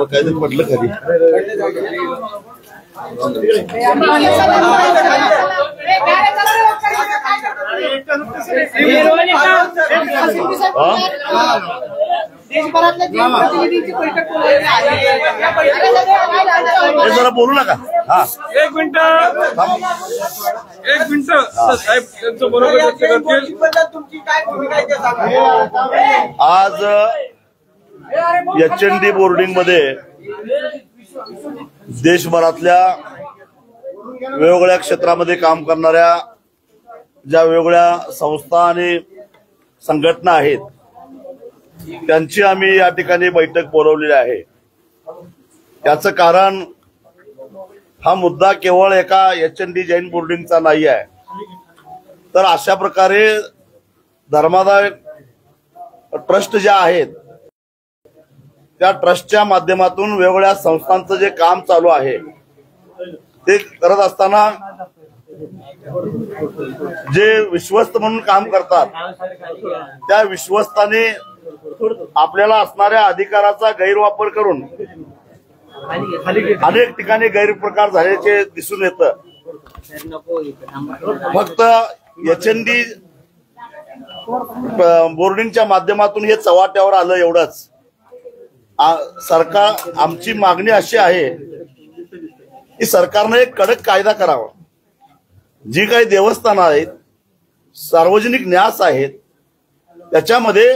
काहीतरी पडलं खाली. जरा बोलू नका. हा एक मिनिट साहेब त्यांचं बरोबर आज HND बोर्डिंग मध्ये देशभरातल्या वेगवेगळ्या क्षेत्रामध्ये काम करणाऱ्या ज्या वेगवेगळ्या संस्था आणि संघटना आहेत त्यांची आम्ही या ठिकाणी बैठक बोलवलेली आहे. त्याचं कारण हा मुद्दा केवळ एका HND जैन बोर्डिंगचा नाही आहे, तर अशा प्रकारे धर्मादाय ट्रस्ट ज्या आहेत त्या ट्रस्टच्या माध्यमातून वेगवेगळ्या संस्थांचं जे काम चालू आहे ते करत असताना जे विश्वस्त म्हणून काम करतात त्या विश्वस्तांनी आपल्याला असणाऱ्या अधिकाराचा गैरवापर करून अनेक ठिकाणी गैरप्रकार झाल्याचे दिसून येतं. फक्त HND बोर्डिंगच्या माध्यमातून हे चव्हाट्यावर आलं एवढंच. सरकार आमची मागणी अशी आहे की सरकारने एक कडक कायदा करावा. जी काही देवस्थानं आहेत, सार्वजनिक न्यास आहेत, त्याच्यामध्ये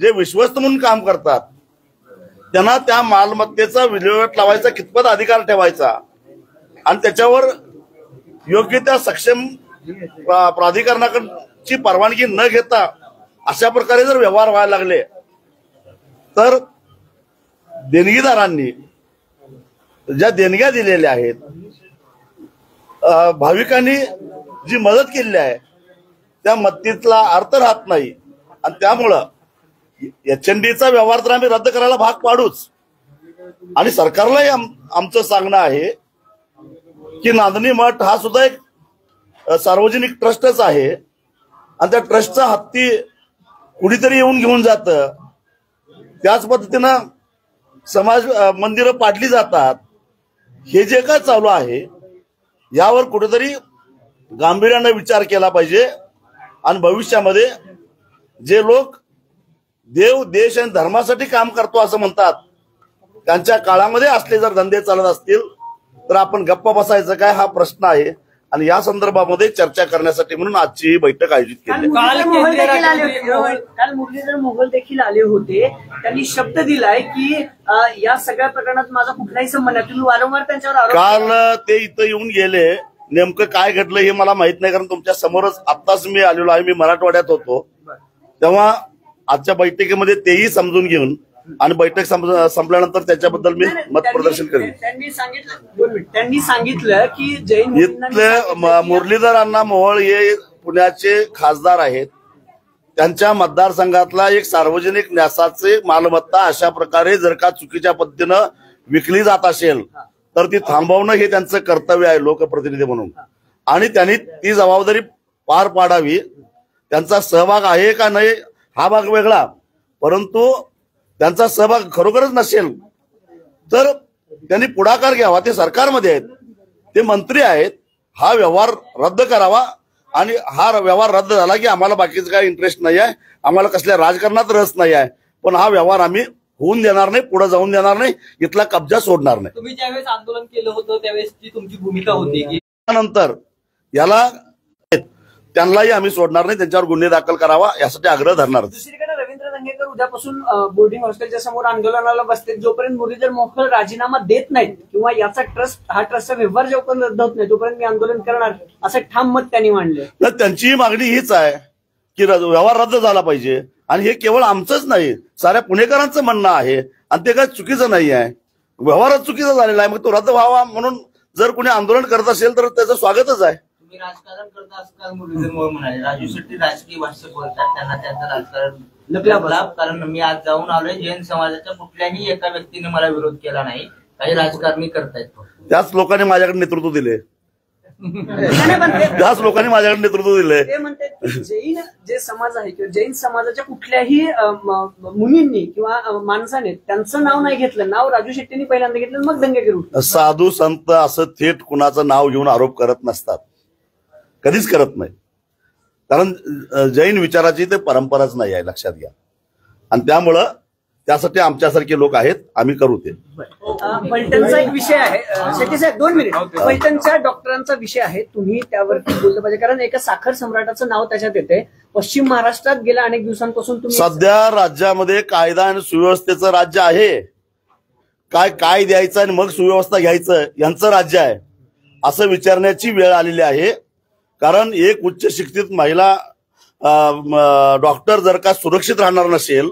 जे विश्वस्त म्हणून काम करतात त्यांना त्या मालमत्तेचा विल्हेवाट लावायचा कितपत अधिकार ठेवायचा आणि त्याच्यावर योग्य त्या सक्षम प्राधिकरणाची परवानगी न घेता अशा प्रकारे जर व्यवहार व्हायला लागले तर देणगीदारांनी ज्या देणग्या दिलेल्या आहेत, भाविकांनी जी मदत केलेली आहे त्या मदतीतला अर्थ राहत नाही आणि त्यामुळं HNDचा व्यवहार तर आम्ही रद्द करायला भाग पाडूच. आणि सरकारलाही आमचं सांगणं आहे की नांदणी मठ हा सुद्धा एक सार्वजनिक ट्रस्टच आहे आणि त्या ट्रस्टचा हत्ती कुणीतरी येऊन घेऊन जातं. त्याच पद्धतीनं समाज मंदिरं पाडली जातात. हे जे काय चालू आहे यावर कुठेतरी गांभीर्याने विचार केला पाहिजे आणि भविष्यामध्ये जे लोक देव देश आणि धर्मासाठी काम करतो असं म्हणतात त्यांच्या काळामध्ये असले जर धंदे चालत असतील तर आपण गप्प बसायचं काय हा प्रश्न आहे. आणि या संदर्भामध्ये चर्चा करण्यासाठी म्हणून आजची ही बैठक आयोजित केली. काल मुरलीधर मोहोळ देखील आले होते. त्यांनी शब्द दिलाय की या सगळ्या प्रकरणात माझा कुठलाही संबंध नाही. तुम्ही वारंवार त्यांच्यावर काल ते इथं येऊन गेले. नेमकं काय घडलं हे मला माहित नाही, कारण तुमच्या समोरच आत्ताच मी आलेलो आहे. मी मराठवाड्यात होतो तेव्हा आजच्या बैठकीमध्ये तेही समजून घेऊन आणि बैठक संपल्यानंतर त्याच्याबद्दल मी मत प्रदर्शन करेन. त्यांनी सांगितलं की जैन इथले मुरलीधर अण्णा मोहोळ हे पुण्याचे खासदार आहेत. त्यांच्या मतदारसंघातला एक सार्वजनिक न्यासाचे मालमत्ता अशा प्रकारे जर का चुकीच्या पद्धतीनं विकली जात असेल तर ती थांबवणं हे त्यांचं कर्तव्य आहे लोकप्रतिनिधी म्हणून. आणि त्यांनी ती जबाबदारी पार पाडावी. त्यांचा सहभाग आहे का नाही हा भाग वेगळा, परंतु त्यांचा सहभाग खरोखरच नसेल तर त्यांनी पुढाकार घ्यावा. ते सरकारमध्ये आहेत, ते मंत्री आहेत. हा व्यवहार रद्द करावा आणि हा व्यवहार रद्द झाला की आम्हाला बाकीचं काय इंटरेस्ट नाही आहे, आम्हाला कसल्या राजकारणात रस नाही आहे, पण हा व्यवहार आम्ही होऊन देणार नाही, पुढे जाऊन देणार नाही, इथला कब्जा सोडणार नाही. तुम्ही ज्यावेळेस आंदोलन केलं होतं त्यावेळेसची तुमची भूमिका होती की त्यानंतर याला त्यांनाही आम्ही सोडणार नाही, त्यांच्यावर गुन्हे दाखल करावा यासाठी आग्रह धरणार. दुसरीकडे रवींद्र दंगेकर उद्यापासून बोर्डिंग हॉस्टेलच्या समोर आंदोलनाला बसते. जोपर्यंत मुरलीधर मोहोळ राजीनामा देत नाहीत किंवा याचा ट्रस्टचा व्यवहार जोपर्यंत रद्द होत नाही तोपर्यंत मी आंदोलन करणार असं ठाम मत त्यांनी मांडलं. त्यांची मागणी हीच आहे की व्यवहार रद्द झाला पाहिजे. आणि हे केवळ आमचंच नाही, साऱ्या पुणेकरांचं म्हणणं आहे आणि ते काय चुकीचं नाही आहे. व्यवहारच चुकीचा झालेला आहे, मग तो रद्द व्हावा म्हणून जर कोणी आंदोलन करत असेल तर त्याचं स्वागतच आहे. तुम्ही राजकारण करता असं काल मुरलीधर मोहोळ म्हणाले. राजू शेट्टी राजकीय भाषा बोलतात, त्यांना त्यांचं राजकारण कारण मी आज जाऊन आलोय. जैन समाजाच्या कुठल्याही एका व्यक्तीने मला विरोध केला नाही. काही राजकारणी करतायत. त्याच लोकांनी माझ्याकडे नेतृत्व दिले, नाही, पण त्याच लोकांनी माझ्याकडे नेतृत्व दिले. ते म्हणतात की जैन जे समाज आहे किंवा जैन समाजाच्या कुठल्याही मुनींनी किंवा माणसाने त्यांचं नाव नाही घेतलं, नाव राजू शेट्टींनी पहिल्यांदा घेतलं, मग दंगेकर उठले. साधू संत असं थेट कुणाचं नाव घेऊन आरोप करत नसतात, कधीच करत नाही. कारण जैन विचाराची ते परंपराच नाही आहे, लक्षात घ्या. आणि त्यामुळं त्यासाठी आमच्यासारखे लोक आहेत, आम्ही करू ते. फलटणचा एक विषय आहे, शेट्टी साहेब 2 मिनिट. फलटणच्या डॉक्टरांचा विषय आहे, तुम्ही त्यावरती बोललं पाहिजे, कारण एका साखर सम्राटाचं नाव त्याच्यात येते. पश्चिम महाराष्ट्रात गेल्या अनेक दिवसांपासून तुम्ही सध्या राज्यामध्ये कायदा आणि सुव्यवस्थेचं राज्य आहे. काय द्यायचं आणि मग सुव्यवस्था घ्यायचं यांचं राज्य आहे असं विचारण्याची वेळ आलेली आहे. कारण एक उच्च शिक्षित महिला डॉक्टर जर का सुरक्षित राहणार नसेल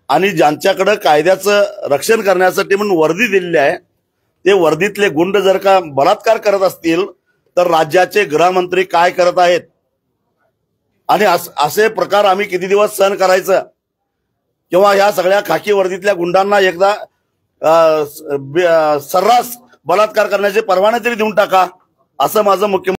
आणि ज्यांच्याकडे कायद्याचं रक्षण करण्यासाठी म्हणून वर्दी दिलेली आहे, ते वर्दीतले गुंड जर का बलात्कार करत असतील तर राज्याचे गृहमंत्री काय करत आहेत? आणि असे प्रकार आम्ही किती दिवस सहन करायचं? किंवा ह्या सगळ्या खाकी वर्दीतल्या गुंडांना एकदा सर्रास बलात्कार करण्याचे परवाने तरी देऊन टाका, असं माझं मुख्यमंत्री